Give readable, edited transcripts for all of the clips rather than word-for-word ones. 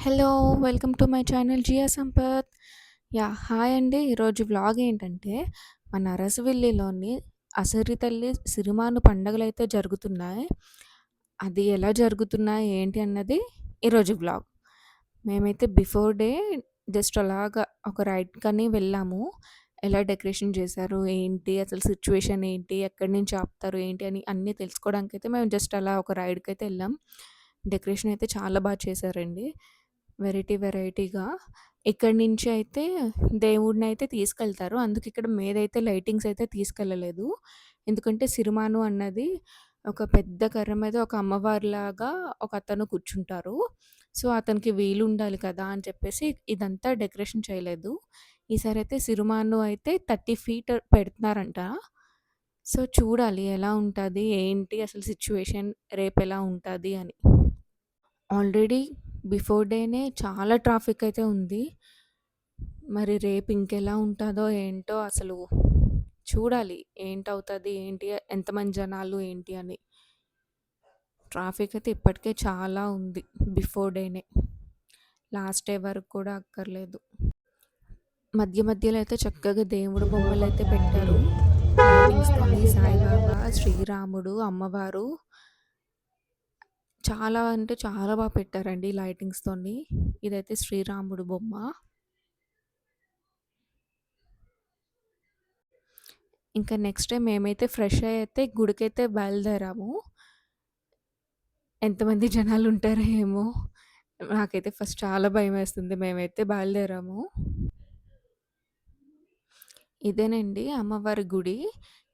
Hello! Welcome to my channel Jiya Sampath. Hi అండి. ఈరోజు vlog ఏంటంటే, మన అరసవెల్లిలోని అసరి తల్లి సిరిమాను పండగలైతే జరుగుతున్నాయి. అది ఎలా జరుగుతున్నాయి, ఏంటి అన్నది ఈరోజు వ్లాగ్. మేమైతే బిఫోర్ డే జస్ట్ అలాగా ఒక రైడ్‌కని వెళ్ళాము. ఎలా డెకరేషన్ చేశారు, ఏంటి, అసలు సిట్యుయేషన్ ఏంటి, ఎక్కడి నుంచి ఆపుతారు, ఏంటి అని అన్నీ తెలుసుకోవడానికైతే మేము జస్ట్ అలా ఒక రైడ్‌కైతే ఎళ్ళాం. డెకరేషన్ అయితే చాలా చేశారండి. వెరైటీగా. ఇక్కడి నుంచి అయితే దేవుడినైతే తీసుకెళ్తారు. అందుకు ఇక్కడ మీదైతే లైటింగ్స్ అయితే తీసుకెళ్ళలేదు. ఎందుకంటే సిరిమాను అన్నది ఒక పెద్ద కర్ర మీద ఒక అమ్మవారిలాగా ఒకతను కూర్చుంటారు. సో, అతనికి వీలుండాలి కదా అని చెప్పేసి ఇదంతా డెకరేషన్ చేయలేదు. ఈసారైతే సిరిమాను అయితే 30 ఫీట్ పెడుతున్నారంట. సో, చూడాలి ఎలా ఉంటది, ఏంటి అసలు సిట్యుయేషన్ రేపెలా ఉంటది అని. ఆల్రెడీ బిఫోర్ డేనే చాలా ట్రాఫిక్ అయితే ఉంది. మరి రేపు ఇంకెలా ఉంటదో ఏంటో అసలు చూడాలి. ఏంటవుతది, ఏంటి, ఎంతమంది జనాలు ఏంటి అని. ట్రాఫిక్ అయితే ఇప్పటికే చాలా ఉంది బిఫోర్ డేనే. లాస్ట్ డే వరకు కూడా అక్కర్లేదు. మధ్యలో అయితే చక్కగా దేవుడు బొమ్మలైతే పెట్టారు. లైటింగ్స్‌తోని సాయిబాబా, శ్రీరాముడు, అమ్మవారు చాలా అంటే చాలా పెట్టారండి లైటింగ్స్‌తోని. ఇదైతే శ్రీరాముడు బొమ్మ. ఇంకా నెక్స్ట్ డే మేమైతే ఫ్రెష్ అయ్యి అయితే గుడికైతే బయలుదేరాము. ఎంతమంది జనాలుంటారో ఏమో! నాకైతే ఫస్ట్ చాలా భయమేస్తుంది. మేమైతే బయలుదేరాము. ఇదేనండి అమ్మవారి గుడి.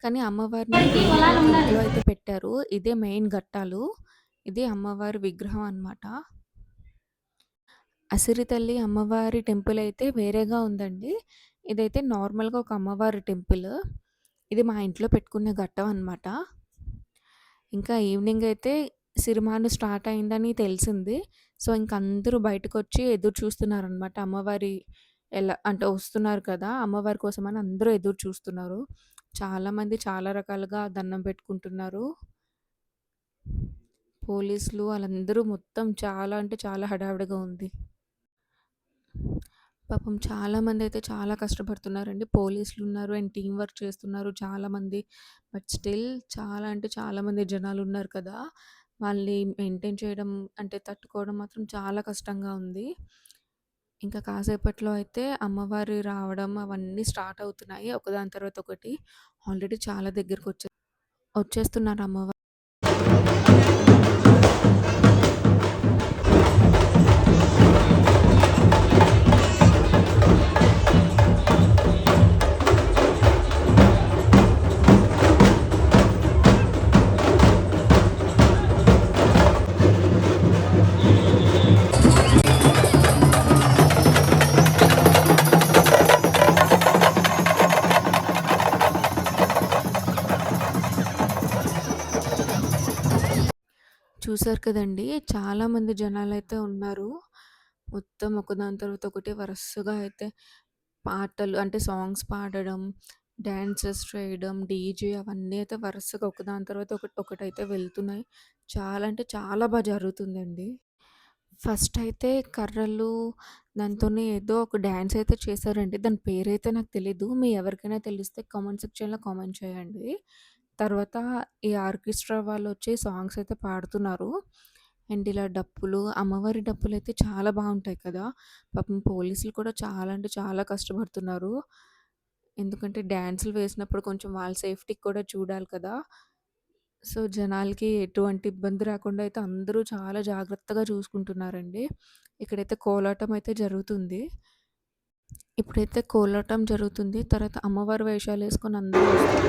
కానీ అమ్మవారిని వేరే ఇంట్లో అయితే పెట్టారు. ఇదే మెయిన్ ఘట్టాలు. ఇది అమ్మవారి విగ్రహం అన్నమాట. అసిరి తల్లి అమ్మవారి టెంపుల్ అయితే వేరేగా ఉందండి. ఇదైతే నార్మల్‌గా ఒక అమ్మవారి టెంపుల్. ఇది మా ఇంట్లో పెట్టుకునే ఘట్టం అన్నమాట. ఇంకా ఈవినింగ్ అయితే సిరిమాను స్టార్ట్ అయిందని తెలిసింది. సో, ఇంక అందరూ బయటకొచ్చి ఎదురు చూస్తున్నారనమాట. అమ్మవారి ఎలా అంటే వస్తున్నారు కదా! అమ్మవారి కోసమని అందరూ ఎదురు చూస్తున్నారు. చాలామంది చాలా రకాలుగా దండం పెట్టుకుంటున్నారు. పోలీసులు ఆళ్ళందరూ మొత్తం చాలా అంటే చాలా హడావిడిగా ఉంది. పాపం చాలామందయితే చాలా కష్టపడుతున్నారండి. పోలీసులున్నారు అండ్ టీమ్ వర్క్ చేస్తున్నారు చాలామంది. బట్ స్టిల్ చాలా అంటే చాలా మంది జనాలున్నారు కదా! వాళ్ళని మెయింటైన్ చేయడం అంటే తట్టుకోవడం మాత్రం చాలా కష్టంగా ఉంది. ఇంకా కాసేపట్లో అయితే అమ్మవారు రావడం అవన్నీ స్టార్ట్ అవుతున్నాయి. ఒకదాని తర్వాత ఒకటి. ఆల్రెడీ చాలా వచ్చేస్తున్నారు అమ్మవారు. చూసారు కదండీ! చాలామంది జనాలైతే ఉన్నారు. మొత్తం ఒకదాని తర్వాత ఒకటి వరుసగా అయితే పాటలు అంటే సాంగ్స్ పాడడం, డాన్సెస్ చేయడం, డీజే అవన్నీ అయితే వరుసగా ఒకదాని తర్వాత ఒకటైతే వెళ్తున్నాయి. చాలా అంటే చాలా జరుగుతుందండి. ఫస్ట్ అయితే కర్రలు దాంతోని ఏదో ఒక డాన్స్ అయితే చేశారండి. దాని పేరైతే నాకు తెలీదు. మీ ఎవరికైనా తెలిస్తే కామెంట్ సెక్షన్‌లో కామెంట్ చేయండి. తర్వాత ఈ ఆర్కెస్ట్రా వాళ్ళొచ్చి సాంగ్స్ అయితే పాడుతున్నారు. అండ్ ఇలా డప్పులు, అమ్మవారి డప్పులైతే చాలా బావుంటాయి కదా! పాపం పోలీసులు కూడా చాలా అంటే చాలా కష్టపడుతున్నారు. ఎందుకంటే డాన్సులు వేసినప్పుడు కొంచెం వాళ్ళ సేఫ్టీకి కూడా చూడాలి కదా! సో, జనాలకి ఎటువంటి ఇబ్బంది రాకుండా అయితే అందరూ చాలా జాగ్రత్తగా చూసుకుంటున్నారండి. ఇక్కడైతే కోలాటం అయితే జరుగుతుంది. ఇప్పుడైతే కోలాటం జరుగుతుంది. తర్వాత అమ్మవారి వేషాలేసుకొని అందరూ వస్తారు.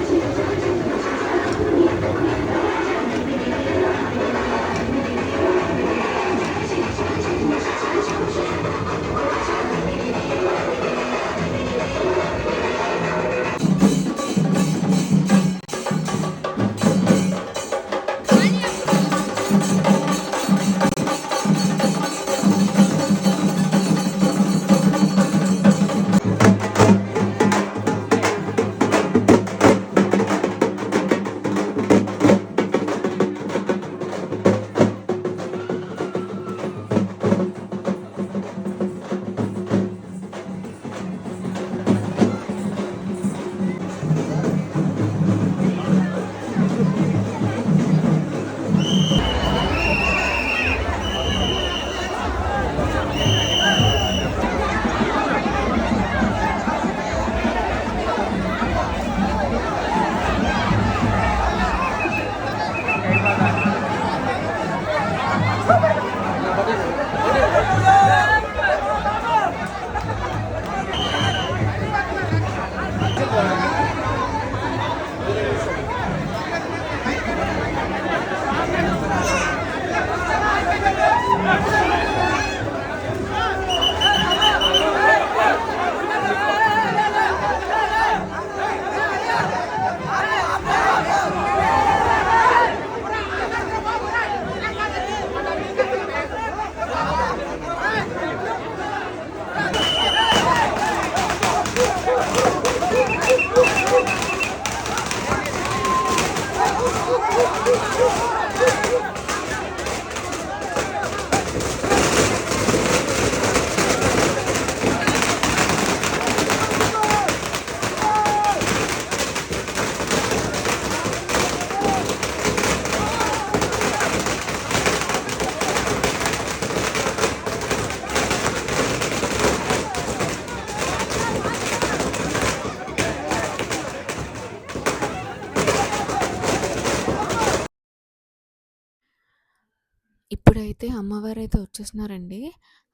ఇప్పుడైతే అమ్మవారైతే వచ్చేస్తున్నారండి.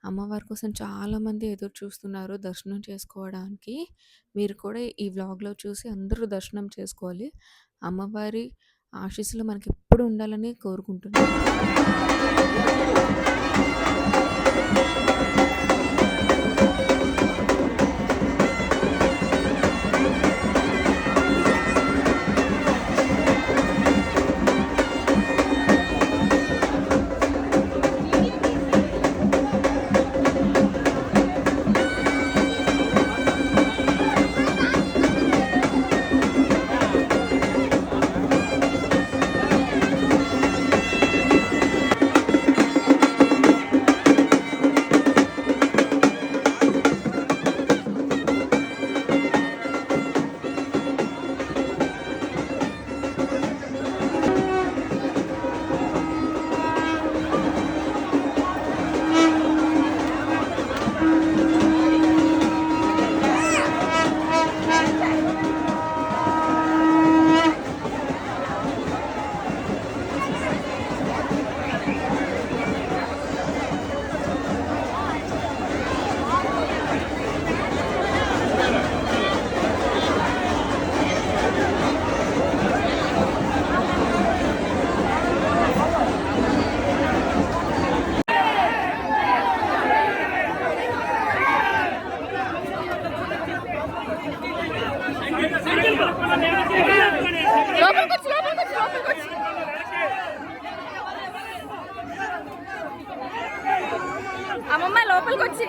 అమ్మవారి కోసం చాలామంది ఎదురు చూస్తున్నారు దర్శనం చేసుకోవడానికి. మీరు కూడా ఈ వ్లాగ్‌లో చూసి అందరూ దర్శనం చేసుకోవాలి. అమ్మవారి ఆశీస్సులు మనకెప్పుడు ఉండాలని కోరుకుంటున్నాను. లోపలికొచ్చి లోపలికొచ్చి లోపలికొచ్చి అమ్మమ్మ లోపలికొచ్చి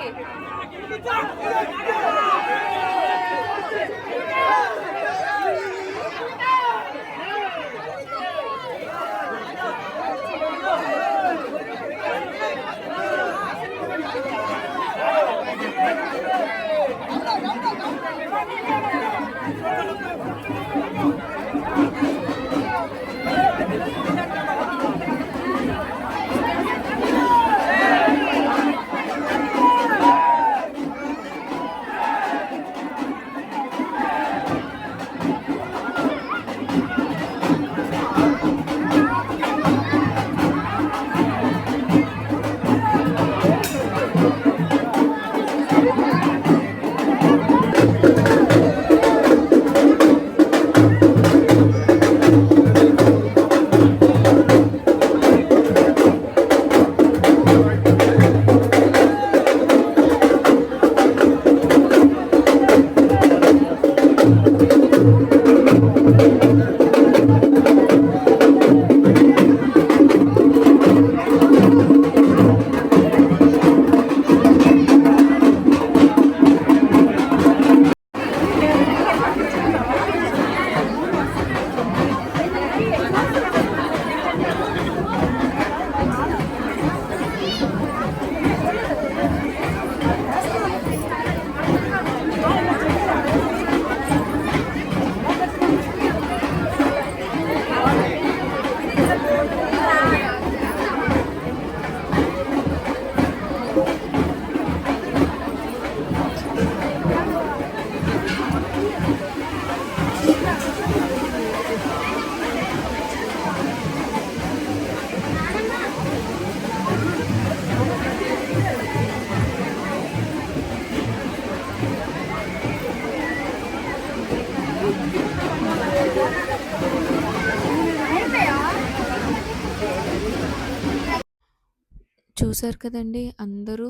చూసారు కదండీ! అందరూ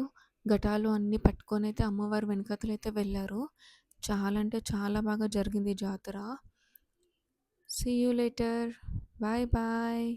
ఘటాలు అన్నీ పట్టుకొనైతే అమ్మవారి వెనకాతలైతే వెళ్లారు. చాలా అంటే చాలా బాగా జరిగింది ఈ జాతర. See you later. Bye bye.